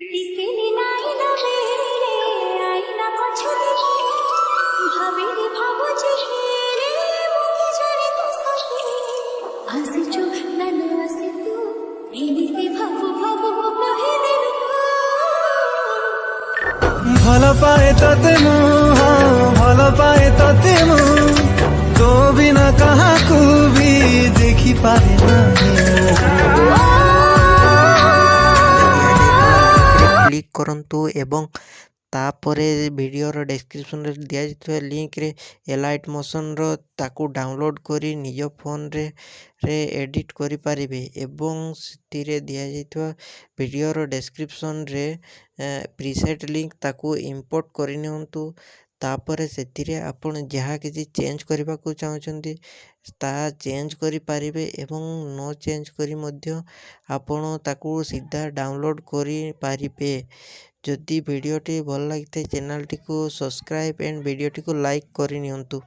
বিকেলে নাইলা বেড়ে আইলা পছন্দ ভাবিনি ভাবুছি হেরে মুখে জানি তো সাথে আসিছো নানু আসি তু এনিতে ভাবু ভাবু কহিলে ভাল পাଏ ତତେ ମୁଁ ଭଲ ପାଏ ତତେ ମୁଁ ତୋ ବିନା କାହାକୁ ବି ଦେଖିପାରେ କ୍ଲିକ୍ କରନ୍ତୁ ଏବଂ ତାପରେ ଭିଡ଼ିଓର ଡେସ୍କ୍ରିପସନ୍ରେ ଦିଆଯାଇଥିବା ଲିଙ୍କରେ ଏଲାଇଟ୍ ମୋସନ୍ର ତାକୁ ଡାଉନଲୋଡ଼୍ କରି ନିଜ ଫୋନ୍ରେ ଏଡ଼ିଟ୍ କରିପାରିବେ ଏବଂ ସେଥିରେ ଦିଆଯାଇଥିବା ଭିଡ଼ିଓର ଡେସ୍କ୍ରିପସନ୍ରେ ପ୍ରିସେଟ୍ ଲିଙ୍କ ତାକୁ ଇମ୍ପୋର୍ଟ କରିନିଅନ୍ତୁ। ତାପରେ ସେଥିରେ ଆପଣ ଯାହା କିଛି ଚେଞ୍ଜ କରିବାକୁ ଚାହୁଁଛନ୍ତି ତାହା ଚେଞ୍ଜ କରିପାରିବେ ଏବଂ ନ ଚେଞ୍ଜ କରି ମଧ୍ୟ ଆପଣ ତାକୁ ସିଧା ଡାଉନଲୋଡ଼୍ କରିପାରିବେ। ଯଦି ଭିଡ଼ିଓଟି ଭଲ ଲାଗିଥାଏ ଚ୍ୟାନେଲଟିକୁ ସବସ୍କ୍ରାଇବ୍ ଏଣ୍ଡ ଭିଡ଼ିଓଟିକୁ ଲାଇକ୍ କରିନିଅନ୍ତୁ।